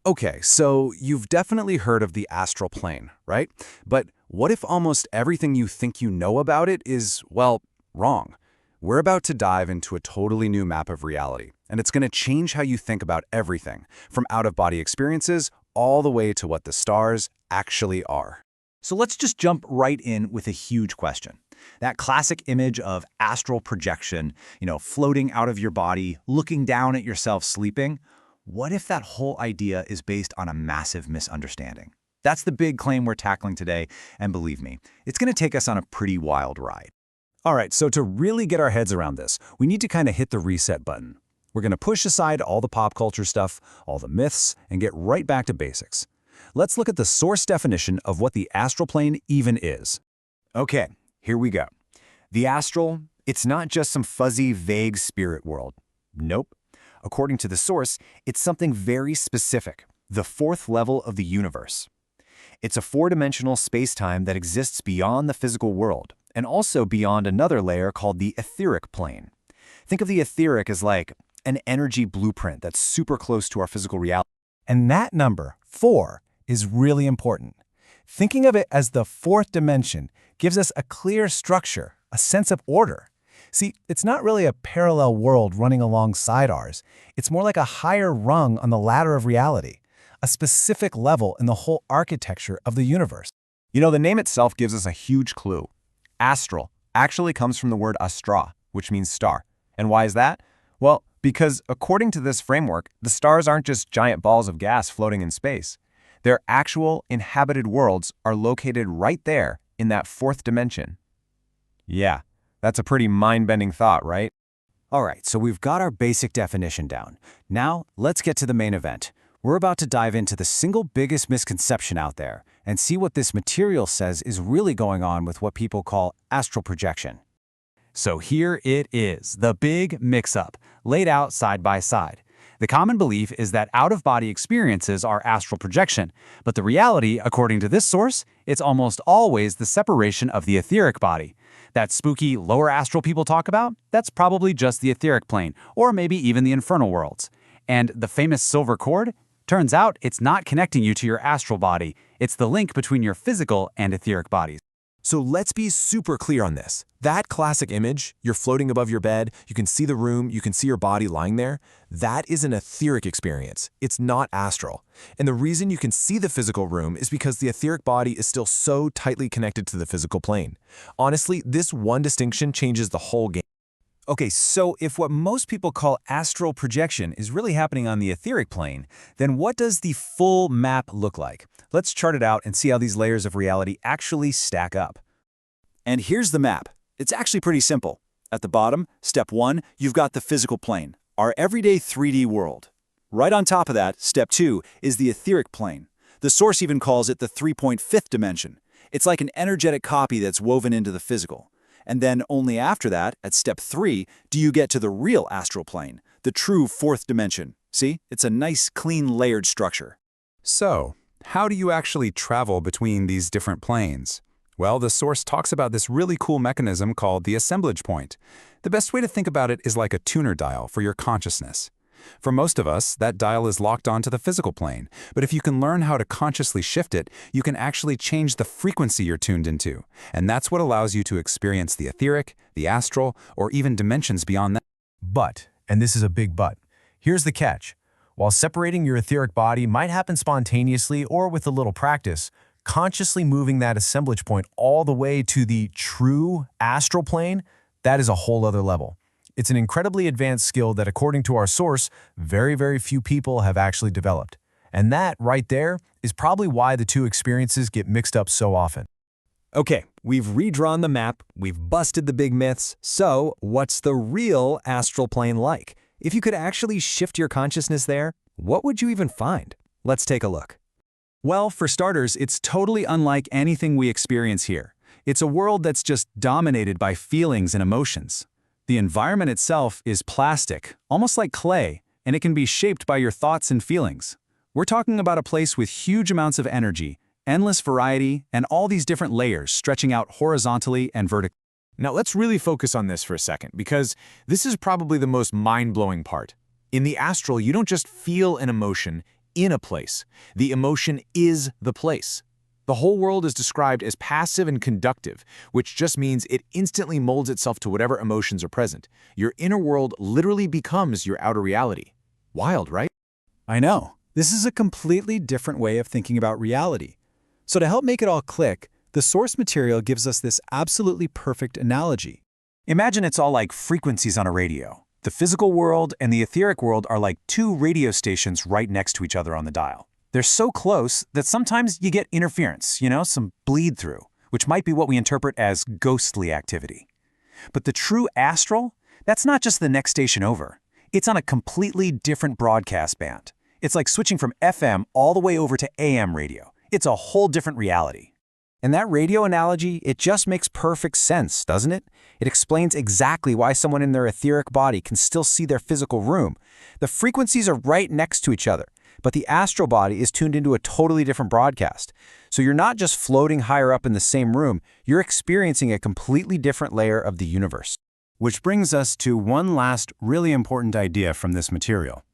Okay, so you've definitely heard of the astral plane, right? But what if almost everything you think you know about it is, well, wrong? We're about to dive into a totally new map of reality, and it's going to change how you think about everything, from out-of-body experiences all the way to what the stars actually are. So let's just jump right in with a huge question. That classic image of astral projection, floating out of your body, looking down at yourself sleeping. What if that whole idea is based on a massive misunderstanding? That's the big claim we're tackling today, and believe me, it's going to take us on a pretty wild ride. All right, so to really get our heads around this, we need to kind of hit the reset button. We're going to push aside all the pop culture stuff, all the myths, and get right back to basics. Let's look at the source definition of what the astral plane even is. Okay, here we go. The astral, it's not just some fuzzy, vague spirit world. Nope. According to the source, it's something very specific, the fourth level of the universe. It's a four-dimensional space-time that exists beyond the physical world, and also beyond another layer called the etheric plane. Think of the etheric as like an energy blueprint that's super close to our physical reality. And that number, 4, is really important. Thinking of it as the fourth dimension gives us a clear structure, a sense of order. See, it's not really a parallel world running alongside ours. It's more like a higher rung on the ladder of reality, a specific level in the whole architecture of the universe. The name itself gives us a huge clue. Astral actually comes from the word astra, which means star. And why is that? Well, because according to this framework, the stars aren't just giant balls of gas floating in space. Their actual inhabited worlds are located right there in that fourth dimension. Yeah, that's a pretty mind-bending thought, right? All right, so we've got our basic definition down. Now, let's get to the main event. We're about to dive into the single biggest misconception out there and see what this material says is really going on with what people call astral projection. So here it is, the big mix-up, laid out side by side. The common belief is that out-of-body experiences are astral projection, but the reality, according to this source, it's almost always the separation of the etheric body. That spooky lower astral people talk about, that's probably just the etheric plane, or maybe even the infernal worlds. And the famous silver cord? Turns out it's not connecting you to your astral body. It's the link between your physical and etheric bodies. So let's be super clear on this. That classic image, you're floating above your bed, you can see the room, you can see your body lying there, that is an etheric experience. It's not astral. And the reason you can see the physical room is because the etheric body is still so tightly connected to the physical plane. Honestly, this one distinction changes the whole game. Okay, so if what most people call astral projection is really happening on the etheric plane, then what does the full map look like? Let's chart it out and see how these layers of reality actually stack up. And here's the map. It's actually pretty simple. At the bottom, step 1, you've got the physical plane, our everyday 3D world. Right on top of that, step 2 is the etheric plane. The source even calls it the 3.5th dimension. It's like an energetic copy that's woven into the physical. And then only after that, at step 3, do you get to the real astral plane, the true fourth dimension. See? It's a nice, clean, layered structure. So, how do you actually travel between these different planes? Well, the source talks about this really cool mechanism called the assemblage point. The best way to think about it is like a tuner dial for your consciousness. For most of us, that dial is locked onto the physical plane, but if you can learn how to consciously shift it, you can actually change the frequency you're tuned into, and that's what allows you to experience the etheric, the astral, or even dimensions beyond that. But, and this is a big but, here's the catch. While separating your etheric body might happen spontaneously or with a little practice, consciously moving that assemblage point all the way to the true astral plane, that is a whole other level. It's an incredibly advanced skill that, according to our source, very, very few people have actually developed. And that, right there, is probably why the two experiences get mixed up so often. Okay, we've redrawn the map, we've busted the big myths, so what's the real astral plane like? If you could actually shift your consciousness there, what would you even find? Let's take a look. Well, for starters, it's totally unlike anything we experience here. It's a world that's just dominated by feelings and emotions. The environment itself is plastic, almost like clay, and it can be shaped by your thoughts and feelings. We're talking about a place with huge amounts of energy, endless variety, and all these different layers stretching out horizontally and vertically. Now let's really focus on this for a second, because this is probably the most mind-blowing part. In the astral, you don't just feel an emotion, in a place. The emotion is the place. The whole world is described as passive and conductive, which just means it instantly molds itself to whatever emotions are present. Your inner world literally becomes your outer reality. Wild, right? I know. This is a completely different way of thinking about reality. So to help make it all click, the source material gives us this absolutely perfect analogy. Imagine it's all like frequencies on a radio. The physical world and the etheric world are like two radio stations right next to each other on the dial. They're so close that sometimes you get interference, some bleed through, which might be what we interpret as ghostly activity. But the true astral, that's not just the next station over. It's on a completely different broadcast band. It's like switching from FM all the way over to AM radio. It's a whole different reality. And that radio analogy, it just makes perfect sense, doesn't it? It explains exactly why someone in their etheric body can still see their physical room. The frequencies are right next to each other, but the astral body is tuned into a totally different broadcast. So you're not just floating higher up in the same room, you're experiencing a completely different layer of the universe. Which brings us to one last really important idea from this material.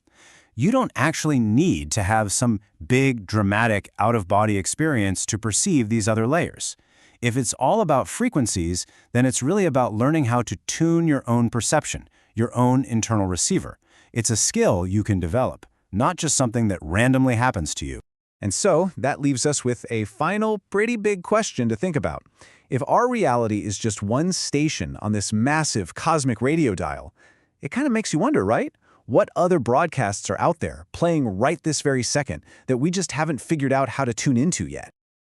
You don't actually need to have some big, dramatic, out-of-body experience to perceive these other layers. If it's all about frequencies, then it's really about learning how to tune your own perception, your own internal receiver. It's a skill you can develop, not just something that randomly happens to you. And so that leaves us with a final, pretty big question to think about. If our reality is just one station on this massive cosmic radio dial, it kind of makes you wonder, right? What other broadcasts are out there playing right this very second that we just haven't figured out how to tune into yet?